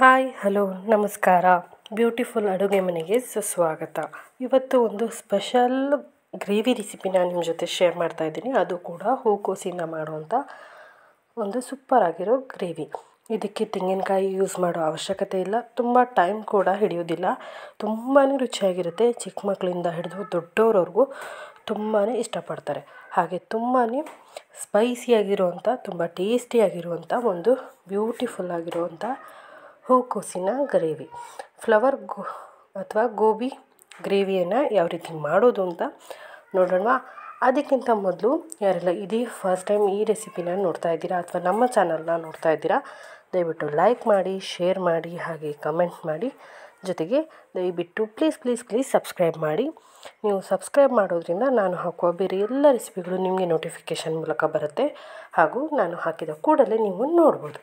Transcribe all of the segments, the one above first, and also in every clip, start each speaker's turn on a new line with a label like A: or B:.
A: Hi hello ನಮಸ್ಕಾರ. Beautiful ಅಡುಗೆ ಮನೆಗೆ ಸುಸ್ವಾಗತ. ಇವತ್ತು ಒಂದು ಸ್ಪೆಷಲ್ ಗ್ರೇವಿ ರೆಸಿಪಿನ ನಿಮ್ಮ ಜೊತೆ ಶೇರ್ ಮಾಡ್ತಾ ಇದ್ದೀನಿ. ಅದು ಕೂಡ ಹೂಕೋಸಿಂದ ಮಾಡುವಂಥ ಒಂದು ಸೂಪರ್ ಆಗಿರೋ ಗ್ರೇವಿ. ಇದಕ್ಕೆ ತೆಂಗಿನಕಾಯಿ ಯೂಸ್ ಮಾಡೋ ಅವಶ್ಯಕತೆ ಇಲ್ಲ. ತುಂಬ ಟೈಮ್ ಕೂಡ ಹಿಡಿಯೋದಿಲ್ಲ. ತುಂಬಾ ರುಚಿಯಾಗಿರುತ್ತೆ. ಚಿಕ್ಕ ಮಕ್ಕಳಿಂದ ಹಿಡಿದು ದೊಡ್ಡವ್ರವ್ರಿಗೂ ತುಂಬಾ ಇಷ್ಟಪಡ್ತಾರೆ. ಹಾಗೆ ತುಂಬಾ ಸ್ಪೈಸಿಯಾಗಿರುವಂಥ ತುಂಬ ಟೇಸ್ಟಿಯಾಗಿರುವಂಥ ಒಂದು ಬ್ಯೂಟಿಫುಲ್ ಆಗಿರುವಂಥ ಹೂಕೋಸಿನ ಗ್ರೇವಿ, ಫ್ಲವರ್ ಅಥವಾ ಗೋಬಿ ಗ್ರೇವಿಯನ್ನು ಯಾವ ರೀತಿ ಮಾಡೋದು ಅಂತ ನೋಡೋಣ. ಅದಕ್ಕಿಂತ ಮೊದಲು ಯಾರೆಲ್ಲ ಇದೇ ಫಸ್ಟ್ ಟೈಮ್ ಈ ರೆಸಿಪಿನ ನೋಡ್ತಾ ಇದ್ದೀರಾ ಅಥವಾ ನಮ್ಮ ಚಾನಲ್ನ ನೋಡ್ತಾ ಇದ್ದೀರಾ, ದಯವಿಟ್ಟು ಲೈಕ್ ಮಾಡಿ, ಶೇರ್ ಮಾಡಿ, ಹಾಗೆ ಕಮೆಂಟ್ ಮಾಡಿ. ಜೊತೆಗೆ ದಯವಿಟ್ಟು ಪ್ಲೀಸ್ ಸಬ್ಸ್ಕ್ರೈಬ್ ಮಾಡಿ. ನೀವು ಸಬ್ಸ್ಕ್ರೈಬ್ ಮಾಡೋದ್ರಿಂದ ನಾನು ಹಾಕುವ ಬೇರೆ ಎಲ್ಲ ರೆಸಿಪಿಗಳು ನಿಮಗೆ ನೋಟಿಫಿಕೇಷನ್ ಮೂಲಕ ಬರುತ್ತೆ, ಹಾಗೂ ನಾನು ಹಾಕಿದ ಕೂಡಲೇ ನೀವು ನೋಡ್ಬೋದು.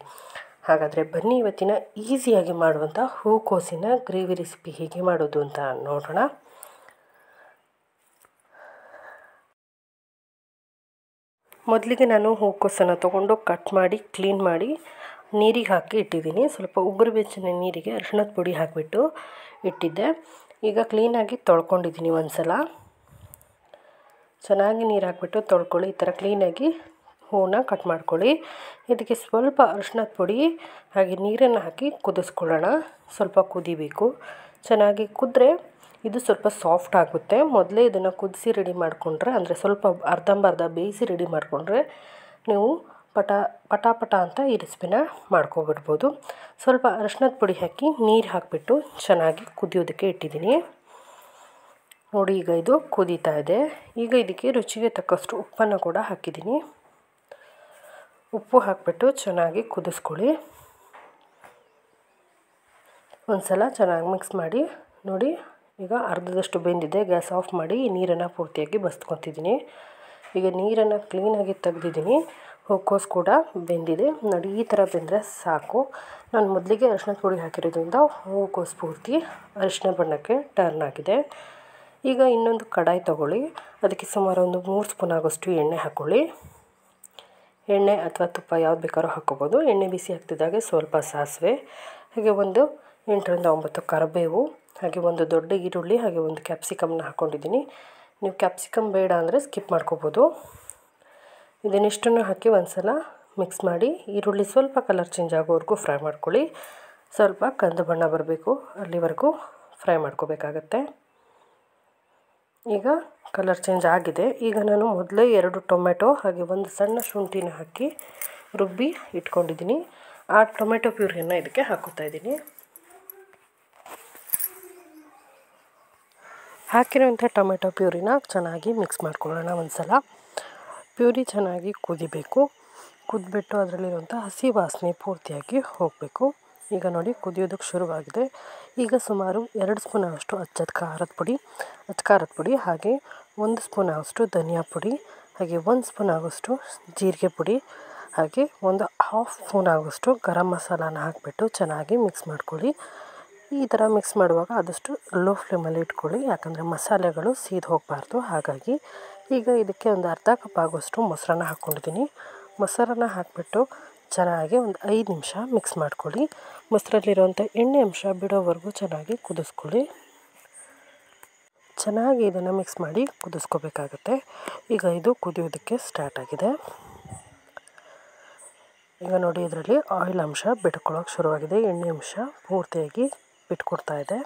A: ಹಾಗಾದರೆ ಬನ್ನಿ ಇವತ್ತಿನ ಈಸಿಯಾಗಿ ಮಾಡುವಂಥ ಹೂಕೋಸಿನ ಗ್ರೇವಿ ರೆಸಿಪಿ ಹೇಗೆ ಮಾಡೋದು ಅಂತ ನೋಡೋಣ. ಮೊದಲಿಗೆ ನಾನು ಹೂಕೋಸನ್ನು ತೊಗೊಂಡು ಕಟ್ ಮಾಡಿ ಕ್ಲೀನ್ ಮಾಡಿ ನೀರಿಗೆ ಹಾಕಿ ಇಟ್ಟಿದ್ದೀನಿ. ಸ್ವಲ್ಪ ಉಗುರು ಬೆಚ್ಚನೆ ನೀರಿಗೆ ಅರಿಶಿಣದ ಪುಡಿ ಹಾಕಿಬಿಟ್ಟು ಇಟ್ಟಿದ್ದೆ. ಈಗ ಕ್ಲೀನಾಗಿ ತೊಳ್ಕೊಂಡಿದ್ದೀನಿ. ಒಂದು ಸಲ ಚೆನ್ನಾಗಿ ನೀರು ಹಾಕಿಬಿಟ್ಟು ತೊಳ್ಕೊಳ್ಳಿ. ಈ ಥರ ಕ್ಲೀನಾಗಿ ಹೂವನ್ನ ಕಟ್ ಮಾಡ್ಕೊಳ್ಳಿ. ಇದಕ್ಕೆ ಸ್ವಲ್ಪ ಅರಿಶಿಣದ ಪುಡಿ ಹಾಗೆ ನೀರನ್ನು ಹಾಕಿ ಕುದಿಸ್ಕೊಳ್ಳೋಣ. ಸ್ವಲ್ಪ ಕುದಿಬೇಕು. ಚೆನ್ನಾಗಿ ಕುದ್ರೆ ಇದು ಸ್ವಲ್ಪ ಸಾಫ್ಟ್ ಆಗುತ್ತೆ. ಮೊದಲೇ ಇದನ್ನು ಕುದಿಸಿ ರೆಡಿ ಮಾಡಿಕೊಂಡ್ರೆ, ಅಂದರೆ ಸ್ವಲ್ಪ ಅರ್ಧಂಬರ್ಧ ಬೇಯಿಸಿ ರೆಡಿ ಮಾಡಿಕೊಂಡ್ರೆ ನೀವು ಪಟ ಅಂತ ಈ ರೆಸಿಪಿನ ಮಾಡ್ಕೊಬಿಡ್ಬೋದು. ಸ್ವಲ್ಪ ಅರಿಶಿಣದ ಪುಡಿ ಹಾಕಿ ನೀರು ಹಾಕಿಬಿಟ್ಟು ಚೆನ್ನಾಗಿ ಕುದಿಯೋದಕ್ಕೆ ಇಟ್ಟಿದ್ದೀನಿ. ನೋಡಿ, ಈಗ ಇದು ಕುದೀತಾ ಇದೆ. ಈಗ ಇದಕ್ಕೆ ರುಚಿಗೆ ತಕ್ಕಷ್ಟು ಉಪ್ಪನ್ನು ಕೂಡ ಹಾಕಿದ್ದೀನಿ. ಉಪ್ಪು ಹಾಕಿಬಿಟ್ಟು ಚೆನ್ನಾಗಿ ಕುದಿಸ್ಕೊಳ್ಳಿ. ಒಂದು ಸಲ ಚೆನ್ನಾಗಿ ಮಿಕ್ಸ್ ಮಾಡಿ. ನೋಡಿ, ಈಗ ಅರ್ಧದಷ್ಟು ಬೆಂದಿದೆ. ಗ್ಯಾಸ್ ಆಫ್ ಮಾಡಿ ನೀರನ್ನು ಪೂರ್ತಿಯಾಗಿ ಬಸ್ಕೊತಿದ್ದೀನಿ. ಈಗ ನೀರನ್ನು ಕ್ಲೀನಾಗಿ ತೆಗೆದಿದ್ದೀನಿ. ಹೂಕೋಸು ಕೂಡ ಬೆಂದಿದೆ. ನೋಡಿ, ಈ ಥರ ಬೆಂದರೆ ಸಾಕು. ನಾನು ಮೊದಲಿಗೆ ಅರಿಶಿಣದ ಪುಡಿ ಹಾಕಿರೋದ್ರಿಂದ ಹೂಕೋಸು ಪೂರ್ತಿ ಅರಿಶಿಣ ಬಣ್ಣಕ್ಕೆ ಟರ್ನ್ ಆಗಿದೆ. ಈಗ ಇನ್ನೊಂದು ಕಡಾಯಿ ತೊಗೊಳ್ಳಿ. ಅದಕ್ಕೆ ಸುಮಾರು ಒಂದು 3 ಸ್ಪೂನ್ ಆಗೋಷ್ಟು ಎಣ್ಣೆ ಹಾಕ್ಕೊಳ್ಳಿ. ಎಣ್ಣೆ ಅಥವಾ ತುಪ್ಪ ಯಾವ್ದು ಬೇಕಾದ್ರೂ ಹಾಕ್ಕೋಬೋದು. ಎಣ್ಣೆ ಬಿಸಿ ಆಗ್ತಿದ್ದಾಗೆ ಸ್ವಲ್ಪ ಸಾಸಿವೆ, ಹಾಗೆ ಒಂದು 8ರಿಂದ 9 ಕರಿಬೇವು, ಹಾಗೆ ಒಂದು ದೊಡ್ಡ ಈರುಳ್ಳಿ, ಹಾಗೆ ಒಂದು ಕ್ಯಾಪ್ಸಿಕಮ್ನ ಹಾಕ್ಕೊಂಡಿದ್ದೀನಿ. ನೀವು ಕ್ಯಾಪ್ಸಿಕಮ್ ಬೇಡ ಅಂದರೆ ಸ್ಕಿಪ್ ಮಾಡ್ಕೋಬೋದು. ಇದನ್ನಿಷ್ಟನ್ನು ಹಾಕಿ ಒಂದು ಸಲ ಮಿಕ್ಸ್ ಮಾಡಿ. ಈರುಳ್ಳಿ ಸ್ವಲ್ಪ ಕಲರ್ ಚೇಂಜ್ ಆಗೋವರೆಗೂ ಫ್ರೈ ಮಾಡ್ಕೊಳ್ಳಿ. ಸ್ವಲ್ಪ ಕಂದು ಬಣ್ಣ ಬರಬೇಕು, ಅಲ್ಲಿವರೆಗೂ ಫ್ರೈ ಮಾಡ್ಕೋಬೇಕಾಗತ್ತೆ. ಈಗ ಕಲರ್ ಚೇಂಜ್ ಆಗಿದೆ. ಈಗ ನಾನು ಮೊದಲೇ 2 ಟೊಮೆಟೊ ಹಾಗೆ ಒಂದು ಸಣ್ಣ ಶುಂಠಿನ ಹಾಕಿ ರುಬ್ಬಿ ಇಟ್ಕೊಂಡಿದ್ದೀನಿ. ಆ ಟೊಮೆಟೊ ಪ್ಯೂರಿಯನ್ನು ಇದಕ್ಕೆ ಹಾಕೋತಾ ಇದ್ದೀನಿ. ಹಾಕಿರೋಂಥ ಟೊಮೆಟೊ ಪ್ಯೂರಿನ ಚೆನ್ನಾಗಿ ಮಿಕ್ಸ್ ಮಾಡ್ಕೊಳ್ಳೋಣ. ಒಂದು ಸಲ ಪ್ಯೂರಿ ಚೆನ್ನಾಗಿ ಕುದಿಬೇಕು. ಕುದ್ಬಿಟ್ಟು ಅದರಲ್ಲಿರುವಂಥ ಹಸಿ ವಾಸನೆ ಪೂರ್ತಿಯಾಗಿ ಹೋಗಬೇಕು. ಈಗ ನೋಡಿ, ಕುದಿಯೋದಕ್ಕೆ ಶುರುವಾಗಿದೆ. ಈಗ ಸುಮಾರು 2 ಸ್ಪೂನ್ ಆಗೋಷ್ಟು ಅಚ್ಚ ಖಾರದ ಪುಡಿ, ಹಾಗೆ 1 ಸ್ಪೂನ್ ಆಗೋಷ್ಟು ಧನಿಯಾ ಪುಡಿ, ಹಾಗೆ 1 ಸ್ಪೂನ್ ಆಗೋಷ್ಟು ಜೀರಿಗೆ ಪುಡಿ, ಹಾಗೆ ಒಂದು 1/2 ಸ್ಪೂನ್ ಆಗೋಷ್ಟು ಗರಂ ಮಸಾಲಾನ ಹಾಕಿಬಿಟ್ಟು ಚೆನ್ನಾಗಿ ಮಿಕ್ಸ್ ಮಾಡ್ಕೊಳ್ಳಿ. ಈ ಥರ ಮಿಕ್ಸ್ ಮಾಡುವಾಗ ಆದಷ್ಟು ಲೋ ಫ್ಲೇಮಲ್ಲಿ ಇಟ್ಕೊಳ್ಳಿ, ಯಾಕಂದರೆ ಮಸಾಲೆಗಳು ಸೀದು ಹೋಗಬಾರ್ದು. ಹಾಗಾಗಿ ಈಗ ಇದಕ್ಕೆ ಒಂದು ಅರ್ಧ ಕಪ್ ಆಗೋಷ್ಟು ಮೊಸರನ್ನ ಹಾಕ್ಕೊಂಡಿದ್ದೀನಿ. ಮೊಸರನ್ನ ಹಾಕಿಬಿಟ್ಟು ಚೆನ್ನಾಗಿ ಒಂದು 5 ನಿಮಿಷ ಮಿಕ್ಸ್ ಮಾಡ್ಕೊಳ್ಳಿ. ಮೊಸರಲ್ಲಿರುವಂಥ ಎಣ್ಣೆ ಅಂಶ ಬಿಡೋವರೆಗೂ ಚೆನ್ನಾಗಿ ಕುದಿಸ್ಕೊಳ್ಳಿ. ಚೆನ್ನಾಗಿ ಇದನ್ನು ಮಿಕ್ಸ್ ಮಾಡಿ ಕುದಿಸ್ಕೋಬೇಕಾಗತ್ತೆ. ಈಗ ಇದು ಕುದಿಯೋದಕ್ಕೆ ಸ್ಟಾರ್ಟ್ ಆಗಿದೆ. ಈಗ ನೋಡಿ, ಇದರಲ್ಲಿ ಆಯಿಲ್ ಅಂಶ ಬಿಟ್ಕೊಳ್ಳೋಕೆ ಶುರುವಾಗಿದೆ. ಎಣ್ಣೆ ಅಂಶ ಪೂರ್ತಿಯಾಗಿ ಬಿಟ್ಕೊಡ್ತಾ ಇದೆ.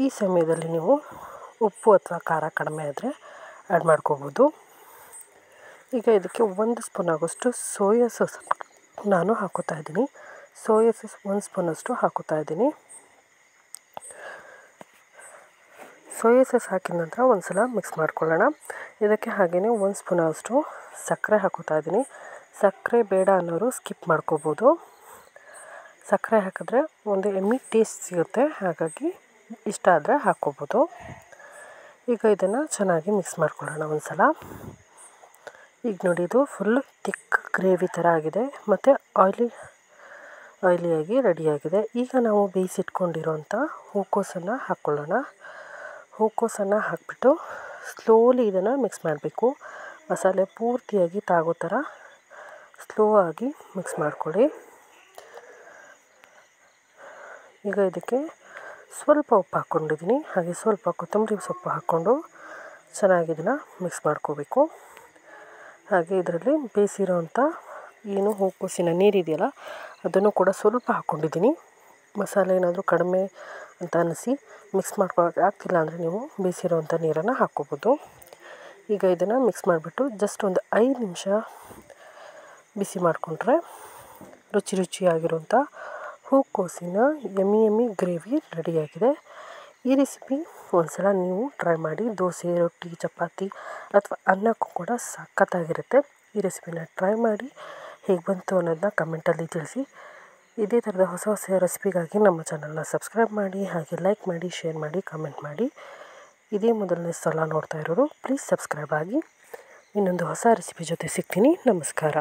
A: ಈ ಸಮಯದಲ್ಲಿ ನೀವು ಉಪ್ಪು ಅಥವಾ ಖಾರ ಕಡಿಮೆ ಆದರೆ ಆ್ಯಡ್ ಮಾಡ್ಕೋಬೋದು. ಈಗ ಇದಕ್ಕೆ 1 ಸ್ಪೂನ್ ಆಗೋಷ್ಟು ಸೋಯಾ ಸಾಸ್ ನಾನು ಹಾಕೋತಾ ಇದ್ದೀನಿ. ಸೋಯಾ ಸಾಸ್ 1 ಸ್ಪೂನಷ್ಟು ಹಾಕೋತಾ ಇದ್ದೀನಿ. ಸೋಯಾ ಸಾಸ್ ಹಾಕಿದ ನಂತರ ಒಂದು ಸಲ ಮಿಕ್ಸ್ ಮಾಡ್ಕೊಳ್ಳೋಣ. ಇದಕ್ಕೆ ಹಾಗೆಯೇ 1 ಸ್ಪೂನ್ ಆಗೋಷ್ಟು ಸಕ್ಕರೆ ಹಾಕೋತಾ ಇದ್ದೀನಿ. ಸಕ್ಕರೆ ಬೇಡ ಅನ್ನೋರು ಸ್ಕಿಪ್ ಮಾಡ್ಕೋಬೋದು. ಸಕ್ಕರೆ ಹಾಕಿದ್ರೆ ಒಂದು ಎಮ್ಮಿ ಟೇಸ್ಟ್ ಸಿಗುತ್ತೆ, ಹಾಗಾಗಿ ಇಷ್ಟ ಆದರೆ ಹಾಕ್ಕೋಬೋದು. ಈಗ ಇದನ್ನು ಚೆನ್ನಾಗಿ ಮಿಕ್ಸ್ ಮಾಡ್ಕೊಳ್ಳೋಣ ಒಂದು ಸಲ. ಈಗ ನೋಡಿ, ಇದು ಫುಲ್ ಥಿಕ್ ಗ್ರೇವಿ ಥರ ಆಗಿದೆ ಮತ್ತು ಆಯಿಲಿಯಾಗಿ ರೆಡಿಯಾಗಿದೆ. ಈಗ ನಾವು ಬೇಯಿಸಿಟ್ಕೊಂಡಿರೋಂಥ ಹೂಕೋಸನ್ನು ಹಾಕ್ಕೊಳ್ಳೋಣ. ಹೂಕೋಸನ್ನು ಹಾಕಿಬಿಟ್ಟು ಸ್ಲೋಲಿ ಇದನ್ನು ಮಿಕ್ಸ್ ಮಾಡಬೇಕು. ಮಸಾಲೆ ಪೂರ್ತಿಯಾಗಿ ತಾಗೋ ಥರ ಸ್ಲೋ ಆಗಿ ಮಿಕ್ಸ್ ಮಾಡ್ಕೊಳ್ಳಿ. ಈಗ ಇದಕ್ಕೆ ಸ್ವಲ್ಪ ಉಪ್ಪು ಹಾಕ್ಕೊಂಡಿದ್ದೀನಿ, ಹಾಗೆ ಸ್ವಲ್ಪ ಕೊತ್ತಂಬರಿ ಸೊಪ್ಪು ಹಾಕ್ಕೊಂಡು ಚೆನ್ನಾಗಿ ಇದನ್ನು ಮಿಕ್ಸ್ ಮಾಡ್ಕೋಬೇಕು. ಹಾಗೆ ಇದರಲ್ಲಿ ಬೇಯಿಸಿರೋಂಥ ಏನು ಹೂಕೋಸಿನ ನೀರಿದೆಯಲ್ಲ ಅದನ್ನು ಕೂಡ ಸ್ವಲ್ಪ ಹಾಕ್ಕೊಂಡಿದ್ದೀನಿ. ಮಸಾಲೆ ಏನಾದರೂ ಕಡಿಮೆ ಅಂತ ಅನಿಸಿ ಮಿಕ್ಸ್ ಮಾಡ್ಕೊಳ್ಳೋಕೆ ಆಗ್ತಿಲ್ಲ ಅಂದರೆ ನೀವು ಬೇಯಿಸಿರೋಂಥ ನೀರನ್ನು ಹಾಕ್ಕೋಬೋದು. ಈಗ ಇದನ್ನು ಮಿಕ್ಸ್ ಮಾಡಿಬಿಟ್ಟು ಜಸ್ಟ್ ಒಂದು 5 ನಿಮಿಷ ಬಿಸಿ ಮಾಡಿಕೊಂಡ್ರೆ ರುಚಿಯಾಗಿರುವಂಥ ಹೂಕೋಸಿನ ಯಮ್ಮಿ ಗ್ರೇವಿ ರೆಡಿಯಾಗಿದೆ. ಈ ರೆಸಿಪಿ ಒಂದ್ಸಲ ನೀವು ಟ್ರೈ ಮಾಡಿ. ದೋಸೆ, ರೊಟ್ಟಿ, ಚಪಾತಿ ಅಥವಾ ಅನ್ನಕ್ಕೂ ಕೂಡ ಸಖತ್ತಾಗಿರುತ್ತೆ. ಈ ರೆಸಿಪಿನ ಟ್ರೈ ಮಾಡಿ ಹೇಗೆ ಬಂತು ಅನ್ನೋದನ್ನ ಕಮೆಂಟಲ್ಲಿ ತಿಳಿಸಿ. ಇದೇ ಥರದ ಹೊಸ ರೆಸಿಪಿಗಾಗಿ ನಮ್ಮ ಚಾನಲ್ನ ಸಬ್ಸ್ಕ್ರೈಬ್ ಮಾಡಿ, ಹಾಗೆ ಲೈಕ್ ಮಾಡಿ, ಶೇರ್ ಮಾಡಿ, ಕಮೆಂಟ್ ಮಾಡಿ. ಇದೇ ಮೊದಲನೇ ಸಲ ನೋಡ್ತಾ ಇರೋರು ಪ್ಲೀಸ್ ಸಬ್ಸ್ಕ್ರೈಬ್ ಆಗಿ. ಇನ್ನೊಂದು ಹೊಸ ರೆಸಿಪಿ ಜೊತೆ ಸಿಗ್ತೀನಿ. ನಮಸ್ಕಾರ.